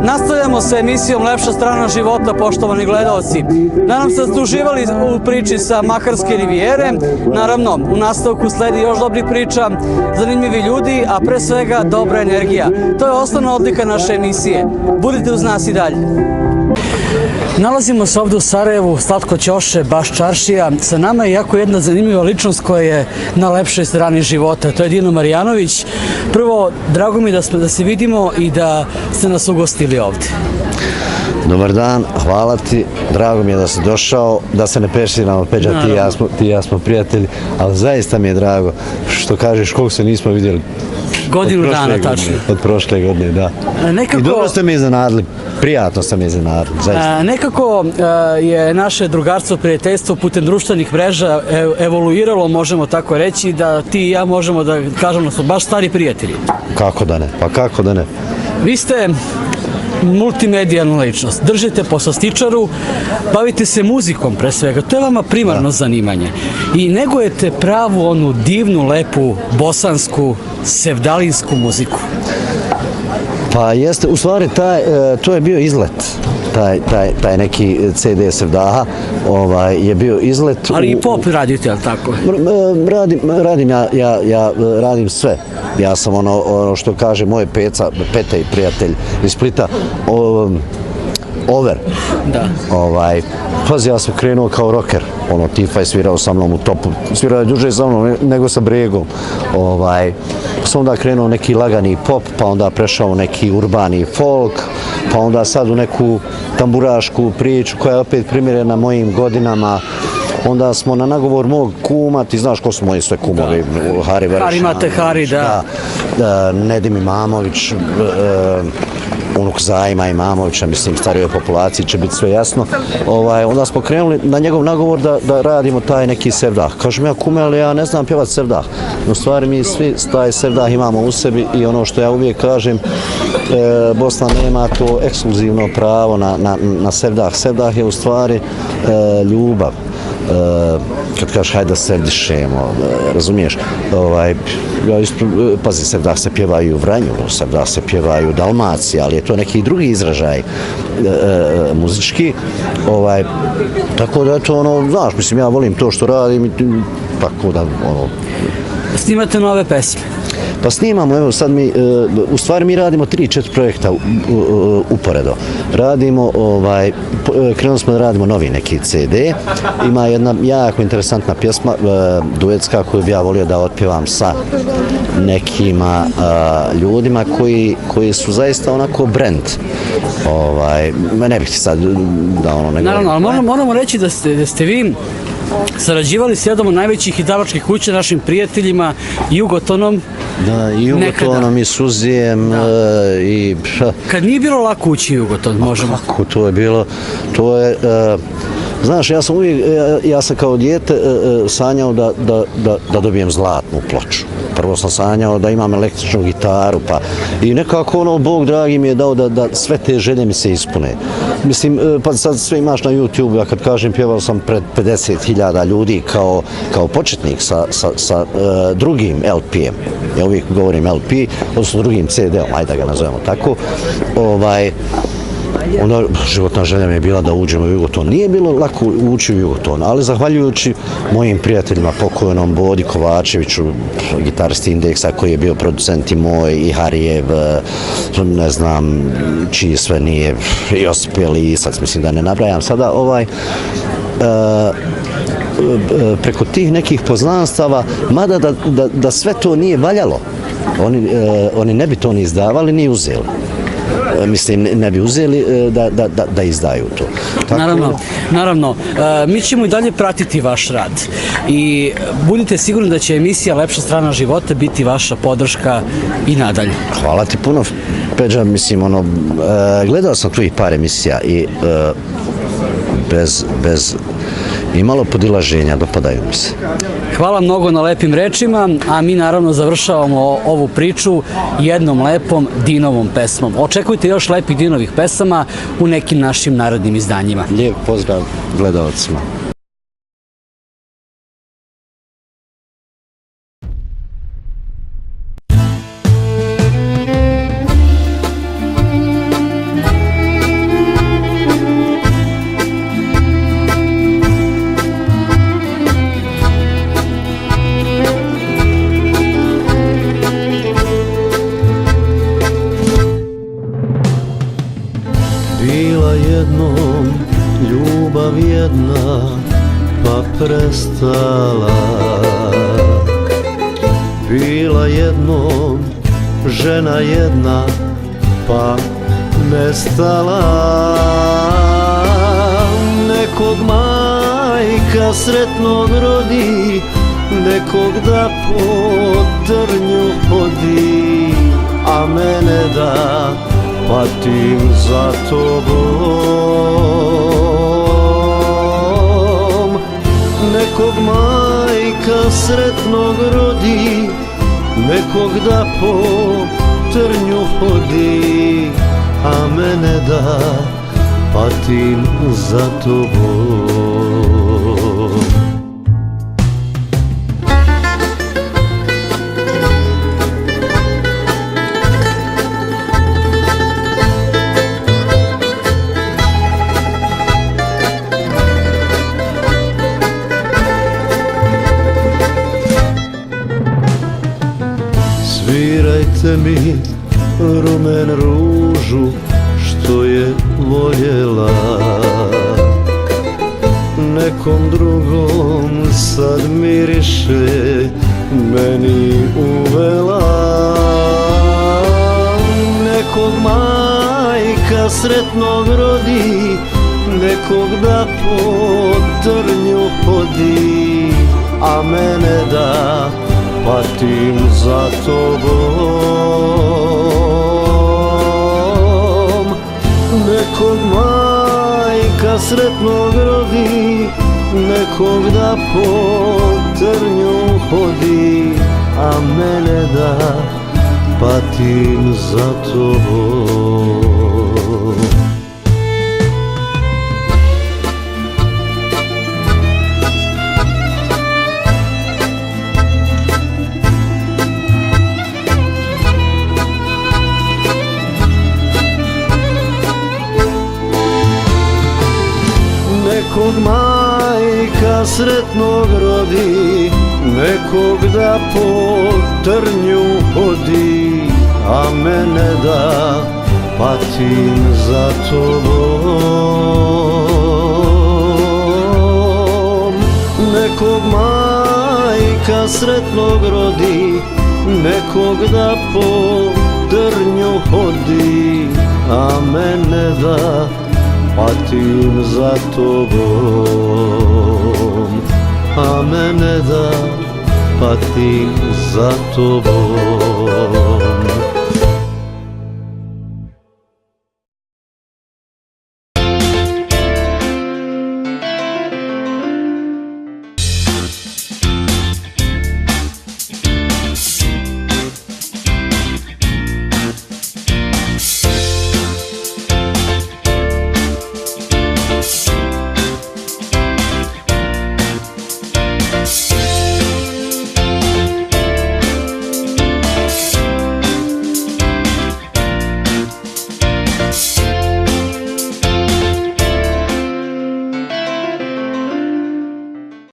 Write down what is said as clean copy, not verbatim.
Nastavljamo sa emisijom Lepša strana života, poštovani gledalci. Nadam se da ste uživali u priči sa Makarske rivijere. Naravno, u nastavku sledi još dobrih priča, zanimljivi ljudi, a pre svega dobra energija. To je osnovna odlika naše emisije. Budite uz nas i dalje. Nalazimo se ovdje u Sarajevu, Slatko Ćoše, baš čaršija. Sa nama je jako jedna zanimljiva ličnost koja je na lepšoj strani života. To je Dino Marjanović. Prvo, drago mi je da se vidimo i da ste nas ugostili ovdje. Dobar dan, hvala ti, drago mi je da si došao, da se ne peširamo, Peđa, ti i ja smo prijatelji, ali zaista mi je drago što kažeš koliko se nismo vidjeli. Godinu dana, tačno. Od prošle godine, da. I dobro ste me iznenadili, prijatno ste me iznenadili, zaista. Nekako je naše drugarstvo, prijateljstvo putem društvenih mreža evoluiralo, možemo tako reći, da ti i ja možemo da kažemo da smo baš stari prijatelji. Kako da ne, pa kako da ne. Vi ste multimedijalna ličnost, držite po slastičaru, bavite se muzikom pre svega, to je vama primarno zanimanje i negujete pravu onu divnu, lepu, bosansku, sevdalinsku muziku. Pa jeste, u stvari to je bio izlet, taj neki CD Sevdaha je bio izlet. Ali i pop radite, ali tako? Radim sve. Ja sam ono što kaže moj Peta i prijatelj iz Splita, over. Da. Pazi, ja sam krenuo kao rocker. Tifa je svirao sa mnom u topu. Svirao je duže sa mnom nego sa Bregom. Pa sam onda krenuo neki lagani pop, pa onda prešao u neki urbani folk, pa onda sad u neku tamburašku priču koja je opet primjerena mojim godinama. Onda smo na nagovor mog kuma, ti znaš ko su moji sve kumovi, Hari Veršan. Hari Mate Hari, da. Nedim Imamović, unuk Zajma Imamovića, mislim, starijoj populaciji će biti sve jasno. Onda smo krenuli na njegov nagovor da radimo taj neki sevdah. Kažem ja, kume, ali ja ne znam pjevat sevdah. U stvari mi svi taj sevdah imamo u sebi i ono što ja uvijek kažem, Bosna nema to ekskluzivno pravo na sevdah. Sevdah je u stvari ljubav. Kad kažeš hajde da se dišemo, razumiješ, pazi, sevdah se pjevaju u Vranju, sevdah se pjevaju u Dalmaciji, ali je to neki drugi izražaj muzički, tako da je to znaš, mislim, ja volim to što radim, tako da, Snimate nove pesme? Pa snimamo, evo sad u stvari mi radimo 3-4 projekta uporedo. Krenuli smo da radimo novi neki CD, ima jedna jako interesantna pjesma, duetska, koju bi ja volio da otpjevam sa nekima ljudima koji su zaista onako brand. Ne bih ti sad da ne... Naravno, ali moramo reći da ste vi sarađivali s jednom od najvećih izdavačkih kuća, našim prijateljima, Jugotonom. Da, i Jugotonom i Suzijem i... Kad nije bilo lako ući Jugoton, možemo? Kako to je bilo, znaš, ja sam kao dijete sanjao da dobijem zlatnu ploču. Prvo sam sanjao da imam električnu gitaru, i nekako Bog dragi mi je dao da sve te želje mi se ispune. Mislim, pa sad sve imaš na YouTube, ja kad kažem pjevao sam pred 50.000 ljudi kao početnik sa drugim LP-em. Ja uvijek govorim LP, odnosno drugim CD-om, ajde da ga nazovemo tako. Onda životna želja mi je bila da uđemo u Jugoton. Nije bilo lako ući u Jugoton, ali zahvaljujući mojim prijateljima, pokojnom Bodi Kovačeviću, gitaristi Indeksa, koji je bio producent i moj, i Harijev, ne znam čiji sve nije, Josip Elisac, mislim da ne nabrajam sada, preko tih nekih poznanstava, mada da sve to nije valjalo, oni ne bi to ni izdavali ni uzeli. Mislim, ne bi uzeli da izdaju to. Naravno. Mi ćemo i dalje pratiti vaš rad i budite sigurni da će emisija Lepša strana života biti vaša podrška i nadalje. Hvala ti puno, Peđa, mislim, gledao sam tvojih par emisija i bez imalo podilaženja, dopadaju mi se. Hvala mnogo na lepim rečima, a mi naravno završavamo ovu priču jednom lepom Dinovom pesmom. Očekujte još lepih Dinovih pesama u nekim našim narednim izdanjima. Lijep pozdrav gledalcima. Bila jednom ljubav jedna, pa prestala. Bila jednom žena jedna, pa nestala. Nekog majka sretnog rodi, nekog da po trnju hodi, a mene da patim za tobom. Nekog majka sretnog rodi, nekog da po trnju hodi, a mene da patim za tobom. Svirajte mi rumen ružu što je voljela, nekom drugom sad miriše, meni uvela. Nekog majka sretnog rodi, nekog da po trnju hodi, a mene da patim za tobom. Nekog majka sretnog rodi, nekog da po trnju hodi, a mene da patim za tobom. Nekog majka sretnog rodi, nekog da po trnju hodi, a mene da patim za tobom. Nekog majka sretnog rodi, nekog da po trnju hodi, a mene da patim za tobom, a mene da patim za tobom.